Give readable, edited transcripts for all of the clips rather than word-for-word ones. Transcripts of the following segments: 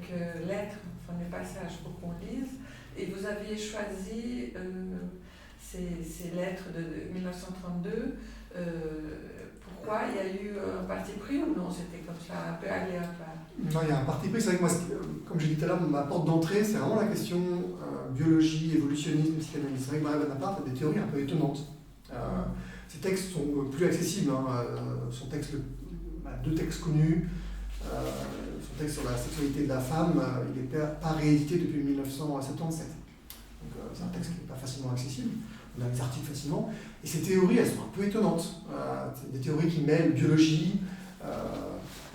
quelques lettres, enfin des passages pour qu'on lise. Et vous aviez choisi ces lettres de 1932. Pourquoi? Il y a eu un parti pris ou non? C'était comme ça, un peu aléatoire? Non, il y a un parti pris. C'est vrai que moi, comme j'ai dit tout à l'heure, ma porte d'entrée, c'est vraiment la question biologie, évolutionnisme, psychanalyse. C'est vrai que Marie Bonaparte a des théories un peu étonnantes. Ces textes sont plus accessibles. Son texte, deux textes connus. Son texte sur la sexualité de la femme, il n'est pas réédité depuis 1977. Donc c'est un texte qui n'est pas facilement accessible. On a les articles facilement. Et ces théories, elles sont un peu étonnantes. C'est des théories qui mêlent biologie,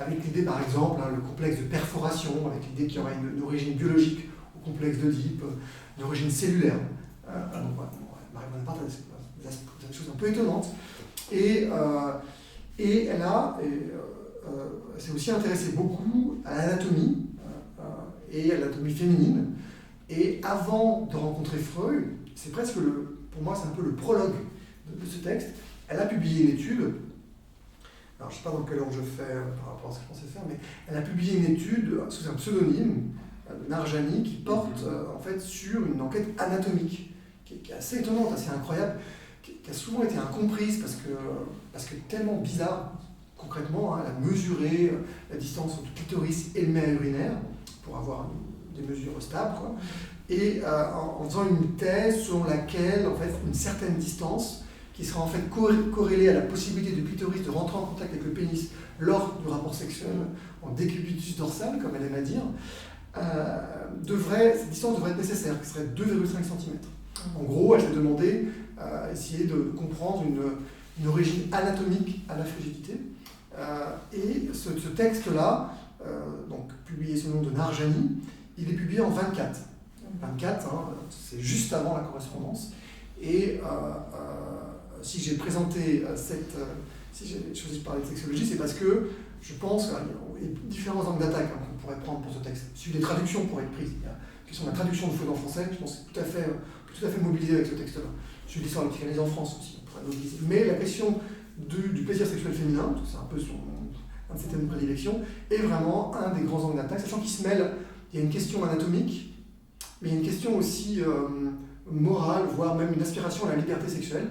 avec l'idée par exemple, le complexe de perforation, avec l'idée qu'il y aurait une origine biologique au complexe d'Oedipe, une origine cellulaire. Marie Bonaparte a des choses un peu étonnantes. Et elle s'est aussi intéressée beaucoup à l'anatomie et à l'anatomie féminine. Et avant de rencontrer Freud, c'est presque pour moi c'est un peu le prologue de ce texte. Elle a publié une étude, alors je ne sais pas dans quel ordre je fais par rapport à ce que je pensais faire, mais elle a publié une étude sous un pseudonyme, Narjani, qui porte en fait sur une enquête anatomique, qui est assez étonnante, assez incroyable, qui a souvent été incomprise parce que tellement bizarre. Concrètement, elle a mesuré la distance entre le clitoris et le méa urinaire pour avoir des mesures stables, quoi. Et en faisant une thèse selon laquelle en fait, une certaine distance, qui sera en fait corrélée à la possibilité du clitoris de rentrer en contact avec le pénis lors du rapport sexuel en décubitus dorsal, comme elle aime à dire, cette distance devrait être nécessaire, qui serait 2,5 cm. En gros, elle s'est demandé essayer de comprendre une origine anatomique à la frigidité. Et ce texte-là, donc publié sous le nom de Narjani, il est publié en 24. 24, c'est juste avant la correspondance. Et si j'ai présenté si j'ai choisi de parler de sexologie, c'est parce que je pense qu'il y a différents angles d'attaque qu'on pourrait prendre pour ce texte. Celui des traductions pourrait être prise. Il y a la question de la traduction de Freud en français, je pense que c'est tout à fait mobilisé avec ce texte-là. Celui de l'histoire de la psychanalyse en France aussi, on pourrait mobiliser. Mais la question du plaisir sexuel féminin, c'est un peu un de ses thèmes de prédilection, est vraiment un des grands angles d'attaque, sachant qu'il se mêle, il y a une question anatomique, mais il y a une question aussi morale, voire même une aspiration à la liberté sexuelle,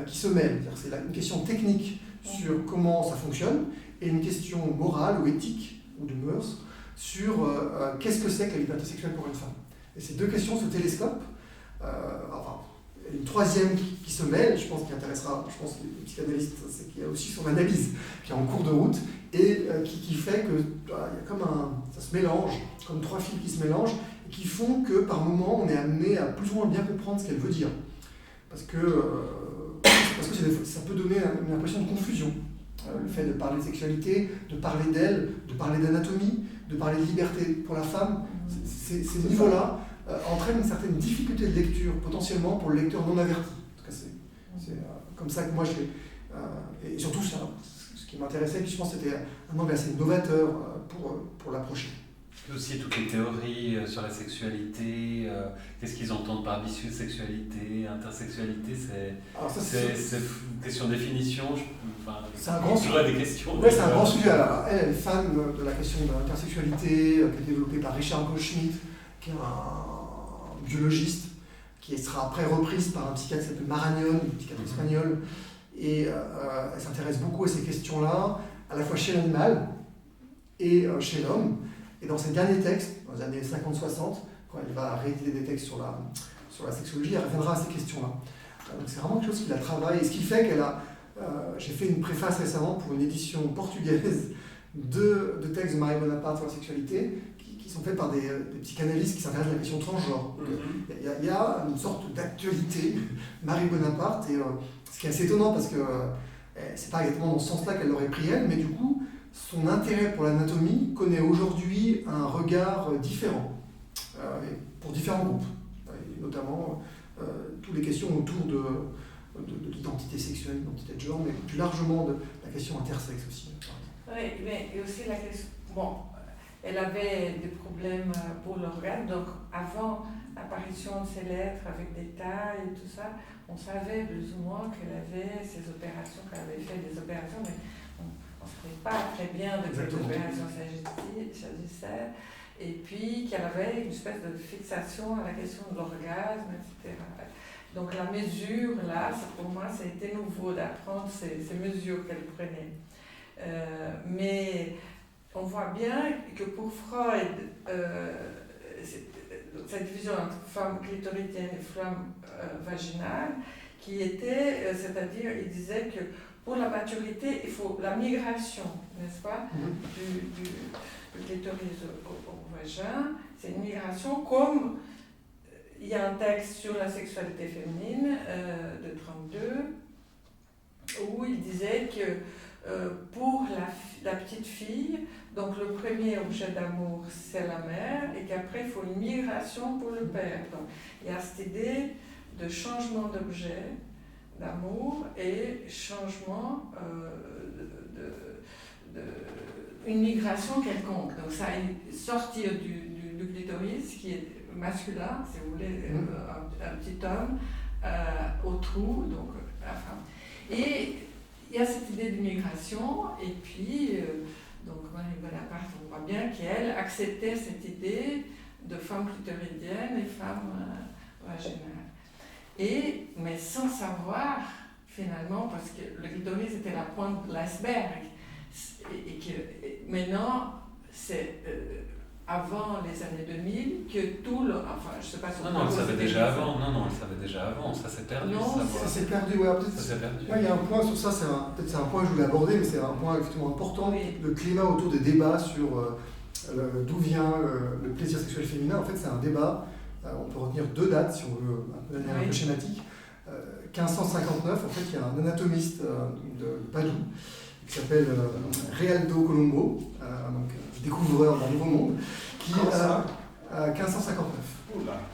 qui se mêle. C'est une question technique sur comment ça fonctionne, et une question morale ou éthique, ou de mœurs, sur qu'est-ce que c'est que la liberté sexuelle pour une femme. Et ces deux questions se télescopent, une troisième qui se mêle, je pense, qui intéressera, les psychanalystes, c'est qu'il y a aussi son analyse qui est en cours de route et qui fait que il y a comme ça se mélange, comme trois fils qui se mélangent et qui font que par moment on est amené à plus ou moins bien comprendre ce qu'elle veut dire. Parce que ça peut donner une impression de confusion. Le fait de parler de sexualité, de parler d'elle, de parler d'anatomie, de parler de liberté pour la femme, ces niveaux-là entraîne une certaine difficulté de lecture, potentiellement pour le lecteur non averti. En tout cas, c'est comme ça que moi je l'ai. Et surtout, ce qui m'intéressait, puis je pense que c'était un angle assez novateur pour l'approcher. Et aussi toutes les théories sur la sexualité, qu'est-ce qu'ils entendent par bisexualité, intersexualité, c'est une question de définition. C'est un grand sujet. Des questions. Oui, c'est un grand sujet. Alors, elle est fan de la question de l'intersexualité, qui est développée par Richard Goldschmidt, qui est un biologiste, qui sera après reprise par un psychiatre qui s'appelle Marañón, un psychiatre espagnol. Et elle s'intéresse beaucoup à ces questions-là, à la fois chez l'animal et chez l'homme. Et dans ses derniers textes, dans les années 50-60, quand elle va rééditer des textes sur la sexologie, elle reviendra à ces questions-là. Donc c'est vraiment quelque chose qui la travaille. Et ce qui fait qu'elle a... j'ai fait une préface récemment pour une édition portugaise de textes de Marie Bonaparte sur la sexualité, qui sont faits par des psychanalystes qui s'intéressent à la question transgenre. Il y a une sorte d'actualité Marie Bonaparte, et ce qui est assez étonnant parce que c'est pas exactement dans ce sens-là qu'elle l'aurait pris elle, mais du coup, son intérêt pour l'anatomie connaît aujourd'hui un regard différent, pour différents groupes, et notamment toutes les questions autour de l'identité sexuelle, l'identité de genre, mais plus largement de la question intersexe aussi. Oui, mais aussi la question... Bon, elle avait des problèmes pour l'organe, donc avant l'apparition de ces lettres avec des tailles et tout ça, on savait plus ou moins qu'elle avait ces opérations, qu'elle avait fait des opérations, mais on ne savait pas très bien de quelles opérations s'agissait. et puis qu'elle avait une espèce de fixation à la question de l'orgasme, etc. Donc la mesure, là, pour moi, ça a été nouveau d'apprendre ces mesures qu'elle prenait. Mais on voit bien que pour Freud, cette division entre femme clitoridienne et femme vaginale, qui était, c'est-à-dire, il disait que pour la maturité, il faut la migration, n'est-ce pas, du clitoris au vagin. C'est une migration comme il y a un texte sur la sexualité féminine de 1932 où il disait que pour la petite fille, donc le premier objet d'amour c'est la mère et qu'après il faut une migration pour le père. Donc il y a cette idée de changement d'objet d'amour et changement une migration quelconque. Donc ça est sortir du clitoris qui est masculin, si vous voulez, un petit homme au trou, donc la femme. Et il y a cette idée de migration, et puis donc Marie Bonaparte, on voit bien qu'elle acceptait cette idée de femme clitoridienne et femme vaginale. Mais sans savoir, finalement, parce que le clitoris était la pointe de l'iceberg, et que maintenant, c'est avant les années 2000 que tout le... Enfin, je ne sais pas si... Non, elle savait déjà avant. Non, elle savait déjà avant. Ça s'est perdu. Non, ça s'est perdu, ouais. Ça s'est perdu. Il y a un point sur ça, peut-être c'est un point que je voulais aborder, mais c'est un point effectivement important. Oui. Le climat autour des débats sur d'où vient le plaisir sexuel féminin, en fait, c'est un débat. On peut retenir deux dates, si on veut, de manière un peu schématique. 1559, en fait, il y a un anatomiste de Padoue qui s'appelle Realdo Colombo, donc découvreur d'un nouveau monde, qui 1559,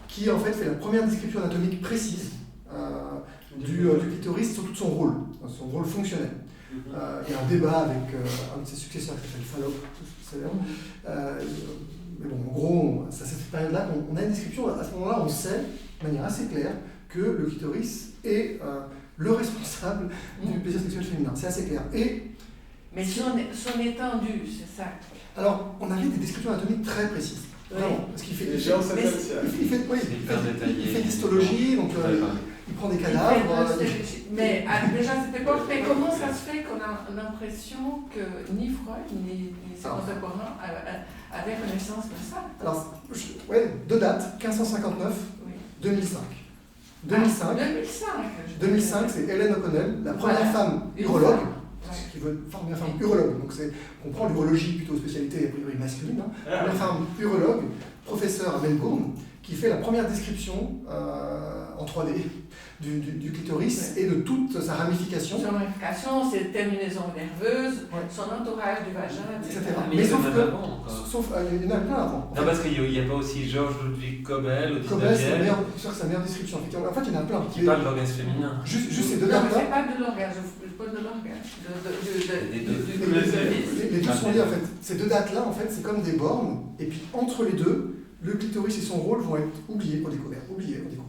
qui en fait fait la première description anatomique précise du clitoris sur tout son rôle fonctionnel. Il y a un débat avec un de ses successeurs qui s'appelle Fallope, mais bon, en gros, c'est à cette période-là qu'on a une description. À ce moment-là, on sait de manière assez claire que le clitoris est le responsable du plaisir sexuel féminin. C'est assez clair. Mais son étendue, c'est ça. Alors, on avait des descriptions anatomiques très précises. Oui. Vraiment, parce qu'il fait l'histologie, donc il prend des cadavres. Mais déjà à cette époque, mais comment ça se fait qu'on a l'impression que ni Freud ni ses contemporains avaient connaissance de ça? Alors, deux dates, 1559, oui. 2005. 2005, c'est Hélène O'Connell, la première femme urologue. Qui veut former une femme urologue, donc on prend l'urologie plutôt spécialité a priori masculine, la femme urologue, professeure à Melbourne, qui fait la première description en 3D du clitoris et de toute sa ramification. Son ramification, ses terminaisons nerveuses, son entourage du vagin, etc. Mais sauf il y en a plein avant. Non, parce qu'il n'y a pas aussi Georges Ludwig Kobel au 19e. Kobel, c'est sa meilleure description. En fait, il y en a plein. Qui parle de l'orgasme féminin. Juste ces deux dates-là. Non, mais c'est pas de l'orgasme, je parle de l'orgasme. Les deux sont liés, en fait. Ces deux dates-là, en fait, c'est comme des bornes. Et puis, entre les deux, le clitoris et son rôle vont être oubliés au découvert. Oubliés au découvert.